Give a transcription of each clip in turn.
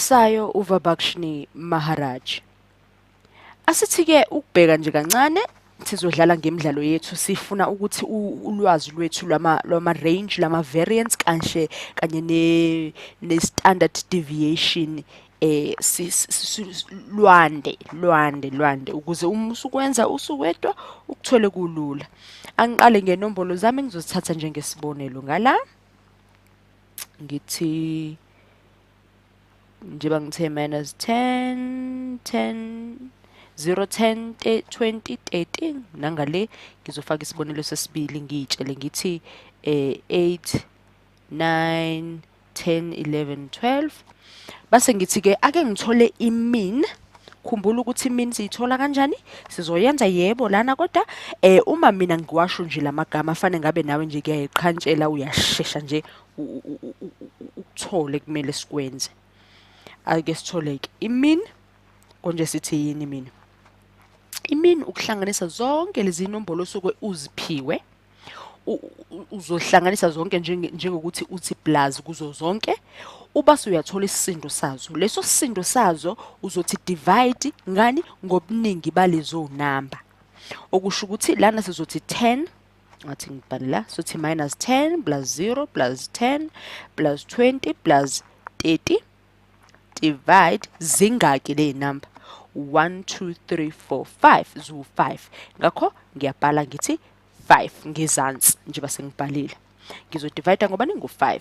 Sayo Uvabakshni Maharaj. Asithi-ke ukubheka nje kancane sizodlala ngemidlalo yethu sifuna ukuthi ulwazi lwethu lwama-range lama-variance kanye ne-standard deviation lwande ukuze uma usukwenza usuwedwa ukuthole kulula. Angiqale ngenombolo zami engizozithatha njengesibonelo ngala. Ngithi njengoba ngithe -10, 10, 0, 10, 20, 30 nangale ngizofaka isibonelo sesibili ngiyitshele ngithi 8, 9, 10, 11, 12 base ngithi-ke ake ngithole i-mean. Khumbula ukuthi i-mean siyithola kanjani? Sizoyenza yebo lana kodwa uma mina ngiwasho nje lamagama afane ngabe nawe nje kuyayiqhantshela uyashesha nje ukuthole kumele sikwenze. Ake sithole-ke i-mean konje sithi yini i-mean? I-mean ukuhlanganisa zonke lezi nombolo osuke uziphiwe. Uzohlanganisa zonke njengokuthi uthi plus kuzo zonke ubase uyathola isisindo sazo. Leso sisindo sazo uzothi divide ngani ngobuningi balezo number. Okusho ukuthi lana sizothi 10 ngathi ngibhale la sothi -10 plus 0 plus 10 plus 20 plus 30 divide zingaki le number 1 2 3 4 5 zu5. Ngakho ngiyabhala ngithi 5 ngezansi nje base ngibhalile. Ngizodivide ngobani ngo5.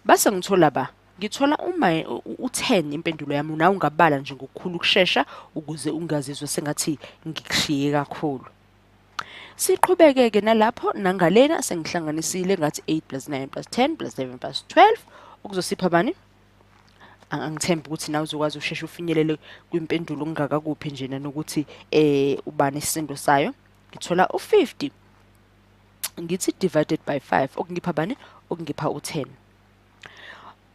Base ngithola ngithola uma u10 impendulo yami nawe ungabala nje ngokukhulu ukusheshsha ukuze ungazizwe sengathi ngikushiye kakhulu. Siqhubeke-ke nalapho nangalena sengihlanganisile ngathi 8 plus 9 plus 10 plus 11 plus 12 okuzosipha bani? Angithemba ukuthi nawe uzokwazi usheshe ufinyelele kwimpendulo ongakakuphi nje nanokuthi ubani isisindo sayo. Ngithola u50 ngithi divided by 5 okungipha bani? Okungipha u10.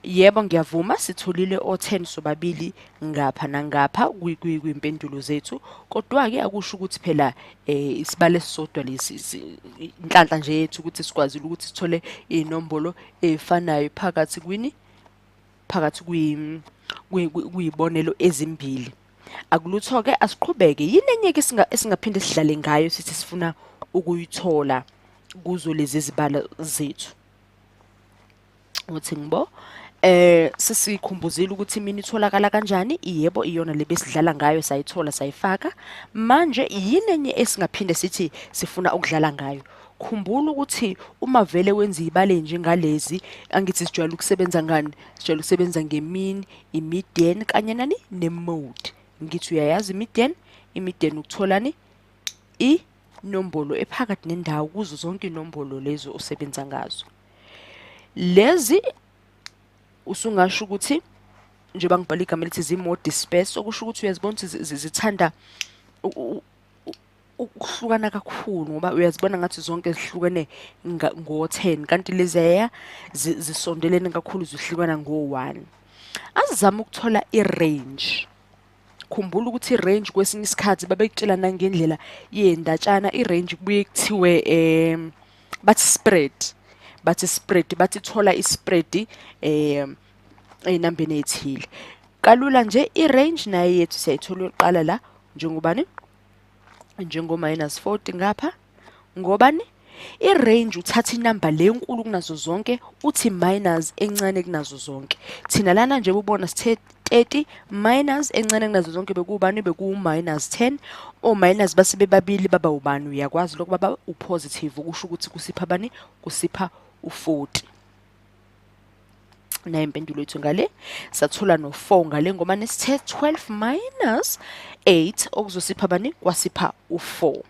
Yebo ngiyavuma sitholile o10 sobabili ngapha nangapha kwimpendulo zethu kodwa-ke akusho ukuthi phela isibalo esisodwa lesi inhlanhla nje yethu ukuthi sikwazile ukuthi sithole inombolo efanayo phakathi kuyibonelo ezimbili. Akulutho-ke asiqhubeke yini enye-ke esingaphinde sidlale ngayo sithi sifuna ukuyithola kuzo lezi zibalo zethu. Uthi ngibo sesikhumbuzile ukuthi mina itholakala kanjani. Yebo iyona le besidlala ngayo sayithola sayifaka. Manje yini enye esingaphinde sithi sifuna ukudlala ngayo. Khumbula ukuthi uma vele wenza ibale njengalezi angithi sijwayele ukusebenza ngani? Sijwayele ukusebenza nge-mean, i-median kanye nani ne-mode. Ngithi uyayazi i-median? I-median ukutholani? Inombolo ephakathi nendawo kuzo zonke inombolo lezo osebenza ngazo. Lezi usungasho ukuthi njengoba ngibhala igama elithi zi-more dispersed okusho ukuthi uyazibona ukuthi zithanda ukuhlukana kakhulu ngoba uyazibona ngathi zonke zihlukene ngo-10 kanti leziya zisondelene kakhulu zihlukana ngo-1. Asizama ukuthola i-range. Khumbula ukuthi i-range kwesinye isikhathi babekutshela nangendlela yendatshana. I-range kubuye kuthiwe bathi spread bathi thola i-spread ey'nambeni ey'thile. Kalula nje i-range nayo yethu siyayithola yokuqala la njengobani? Njengo-40 ngapha ngobani? I-range uthatha inamba le nkulu kunazo zonke uthi minus encane kunazo zonke. Thina lana nje ubona sithe 30 minus encane kunazo zonke bekubani? Beku-10. O-minus base bebabili baba ubani? Uyakwazi lokho baba u-positive ukusho ukuthi kusipha bani? Kusipha u40. Na impendulo yethu ngale sathola no4 ngale ngoba nesithe 12 minus 8 okuzosipha bani? Kwasipha u4.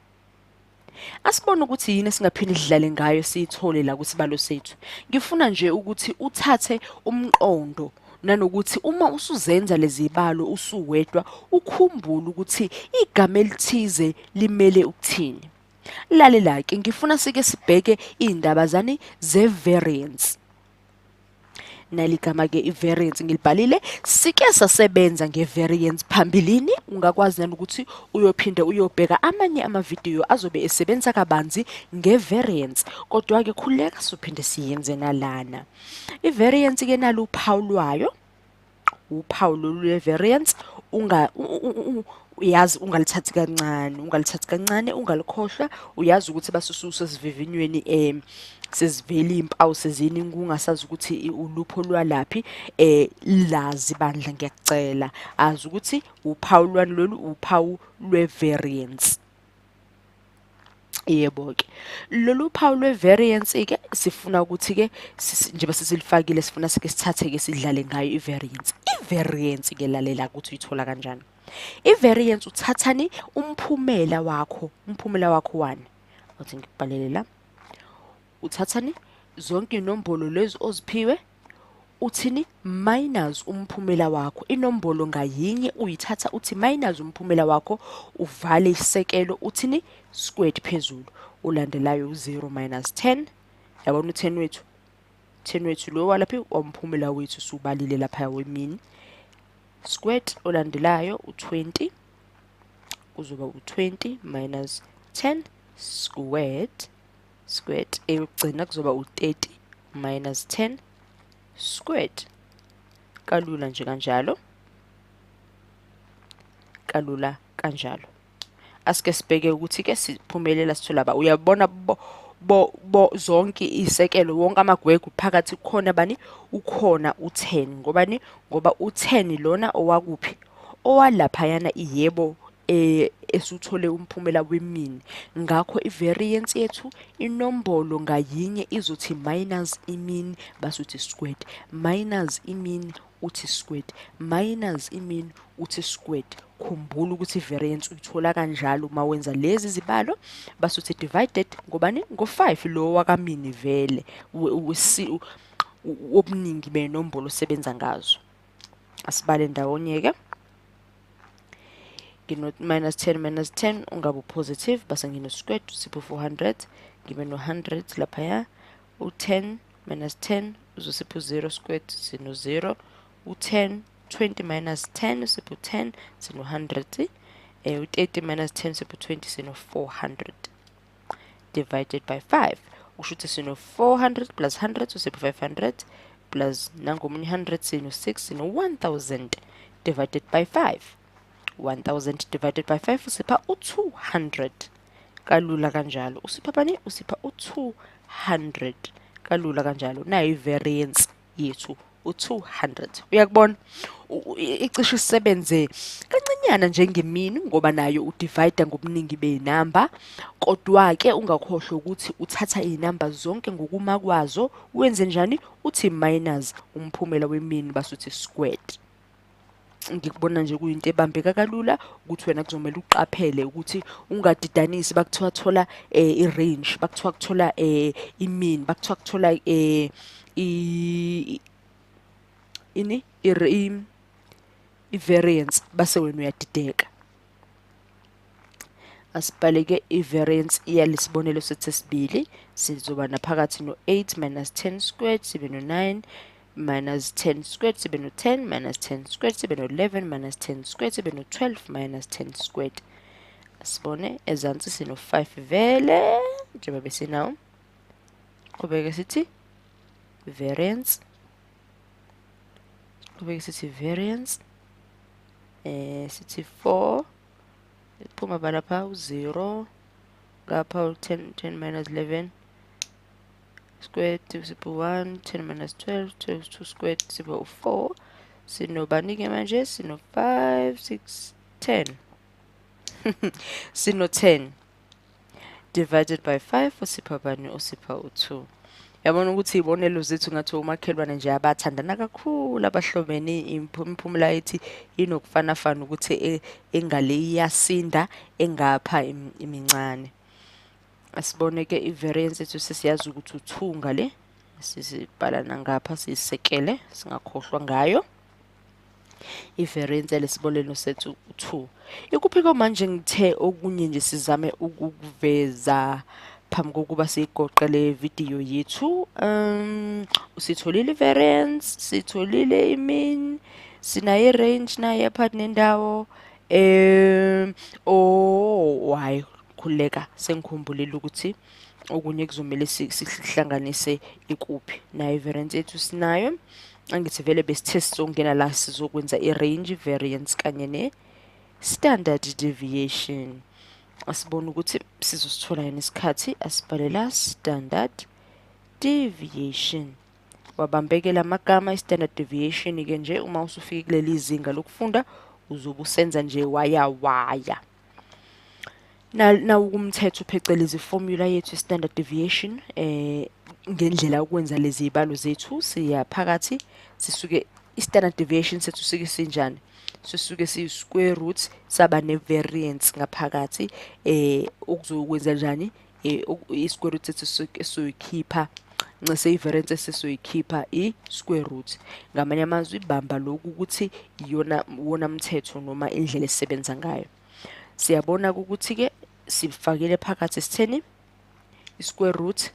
Asibone ukuthi yini singaphinde sidlale ngayo siyithole la kusibalo sethu. Ngifuna nje ukuthi uthathe umqondo nanokuthi uma usuzenza lezi zibalo usuwedwa ukhumbule ukuthi igama elithize limele ukuthini. Lalela-ke ngifuna sike sibheke iy'ndaba zani ze-variance. Naligama-ke i-variance ngilibhalile. Sike sasebenza nge-variance phambilini. Ungakwazi nanokuthi uyophinde uyobheka amanye amavidiyo azobe esebenza kabanzi nge-variance. Kodwa-ke khuleka sophinde siyenze nalana. I-variance-ke nalo uphawu lwayo uphawu lolu lwe-variance, uyazi ungalithathi kancane, ungalikhohlwa, uyazi ukuthi basusesesivivinyweni sezivela iy'mpawu sezini kungasazi ukuthi ulupho lwalaphi, lazi bandla ngiyakucela, azi ukuthi uphawu lwani lolu, uphawu lwe-variance. Yebo-ke, lolu phawu lwe-variance-ke sifuna ukuthi-ke njengoba sesilifakile sifuna sike sithathe-ke sidlale ngayo i-variance. I-variance-ke lalela ukuthi uyithola kanjani. I-variance uthathani umphumela wakho wani. Uthi ngikubhalele la. Uthathani zonke inombolo lezi oziphiwe, uthini minus umphumela wakho. Inombolo ngayinye uyithatha uthi minus umphumela wakho, uvale isekelo, uthini squared phezulu. Ulandelayo u0 minus 10. Yabona u10 wethu? 10 wethu lo walaphi umphumela wethu subalile lapha wemean. Squared olandelayo u20 kuzoba u20 minus 10 squared eyokugcina kuzoba u30 minus 10 squared. Kalula nje kanjalo. Kalula kanjalo. Asike sibheke ukuthi ke siphumelela sithola ba. Uyabona zonke isekelo wonke amagwegu phakathi kukhona bani? Ukhona u10. Ngobani? Ngoba u10 lona owakuphi? Owalaphayana iyebo esuthole umphumela wemean. Ngakho i-variance yethu inombolo ngayinye izothi minus imean basuthi squared, minus imean uthi squared, minus imean uthi squared. Khumbula ukuthi i-variance uyithola kanjalo uma wenza lezi zibalo basuthi divided ngobani? Ngo5 lo wakamean vele obuningi benombolo osebenza ngazo. Asibale ndawonye-ke. Ngino minus 10 minus 10 ungabe positive base ngino squared usipho 400 ngibe no 100 laphaya. U10 minus 10 uzosipho 0 squared sino 0. U10 20 minus 10 usipho 10 sino 100. U30 minus 10 usipho 20 sino 400 divided by 5. Usho ukuthi sino 400 plus 100 usipho 500 plus nangomunye 100 sino 6 sino 1000 divided by 5. 1000 divided by 5 usipha u200. Kalula kanjalo. Usipha bani? Usipha u200. Kalula kanjalo. Nayo i-variance yethu u200. Uyakubona? Icishe isebenze kancinyana njengemean ngoba nayo udivide ngobuningi benamba. Kodwa ke ungakhohlwa ukuthi uthatha inamba zonke ngokuma kwazo wenze njani? Uthi minus umphumela wemean basuthi squared. Ngikubona nje kuyinto ebambeka kalula ukuthi wena kuzomela uqaphele ukuthi ungadidanisi bakuthiwa thola i-range, bakuthiwa kuthola i-mean, bakuthiwa kuthola i-variance base wena uyadideka. Asibhaleke i-variance iyalisibonelo sesibili sizoba naphakathi no8 minus 10 squared sibe no9 minus 10 squared sibe no10 minus 10 squared sibe no11 minus 10 squared sibe no12 minus 10 squared. Asibone ezansi sino 5 vele njengoba besinawo. Qhubeke sithi variance. Qhubeke sithi variance. Sithi 4 iphuma balapha u0 ngapha u10 minus 11 squared sipho 1 10 minus 12 2 squared sipho 4 sinobani-ke manje sino 5 6 10 sino 10 divided by 5 usipha bani? Usipha u2. Yabona ukuthi ibonelo zethu ngathi umakhelwane nje abathandana kakhulu abahlobene imphumela yethi inokufanafana ukuthi engale iyasinda engapha imincane. Asibone ke i-variance yethu sesiyazi ukuthi u2 ngale sisibhala nangapha siyisekele singakhohlwa ngayo. I-variance lesibonelo sethu u2. Ikuphi manje ngithe okunye nje sizame ukuveza phambi kokuba siyigoqele video yethu. Usitholile i-variance, sitholile i-mean, sinayo i-range nayo yapha nendawo. Hayi khuleka sengikhumbulile ukuthi okunye kuzomela sihlanganise ikuphi. Nayo i-variance yethu sinayo. angithi vele besithe sizongena la sizokwenza i-range, variance kanye ne-standard deviation. Asibone ukuthi sizosithola yini isikhathi. Asibhale la standard deviation. Wabambekela amagama. I-standard deviation-ke nje uma usufike kuleli zinga lokufunda uzobe usenza nje waya. Nawu kumthetho phecelezi formula yethu i-standard deviation ngendlela yokwenza lezi zibalo zethu siya phakathi sisuke i-standard deviation sethu sike sinjani. Sisuke siyi-square root saba ne-variance ngaphakathi okuzokwenza njani i-square root sethu soyikhipha nxa i-variance esisoyikhipha i-square root. Ngamanye amazwi bamba lokhu ukuthi wona mthetho noma indlela esisebenza ngayo. Siyabona ukuthi-ke sifakele phakathi sitheni i-square root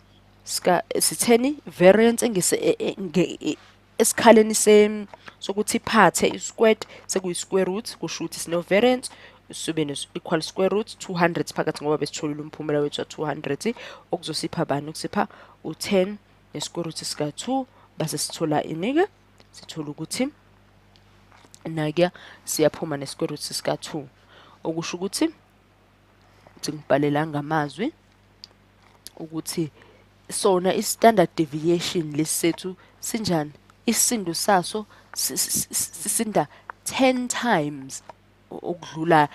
sitheni variance esikhaleni sokuthi iphathe i-squared sekuyi-square root kusho ukuthi sino variance sube ne-equal square root 200 phakathi ngoba besitholile umphumela wethu wa-200 okuzosipha bani ukusipha u-10 ne-square root sika-2 base sithola ini-ke sithola ukuthi nakuya siyaphuma ne-square root sika-2 okusho ukuthi ngibhalela ngamazwi ukuthi sona i-standard deviation lesethu sinjani isisindo saso sisinda 10 times okudlula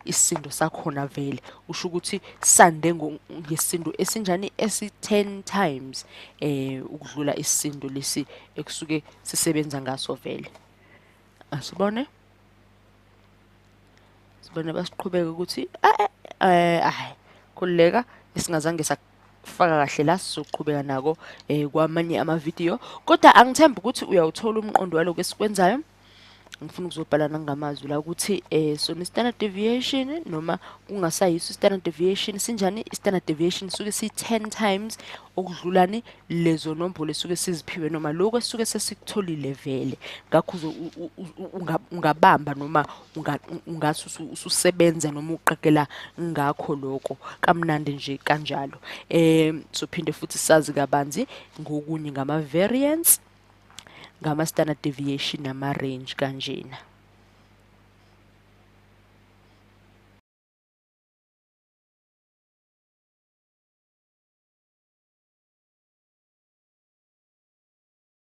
isisindo sakhona vele usho ukuthi sande ngesisindo esinjani esi10 times ukudlula isisindo lesi ekusuke sisebenza ngaso vele. Asibone basiqhubeka ukuthi khulileka esingazange sakufaka kahle la sizoqhubeka nako kwamanye amavidiyo kodwa angithemba ukuthi uyawuthola umqondo waloko esikwenzayo. Ngifuna ukuzobhala nangamazwi la ukuthi so i-standard deviation noma kungasayiso i-standard deviation sinjani. I-standard deviation suke si-10 times okudlulani lezo nombolo esuke siziphiwe noma lokho esuke sesikutholile vele. Ngakho ungabamba noma ungathi ususebenza noma uqaqela ngakho lokho kamnandi nje kanjalo. Sophinde futhi sazi kabanzi ngokunye ngama-variance, ngama-standard deviation nama-range kanjena.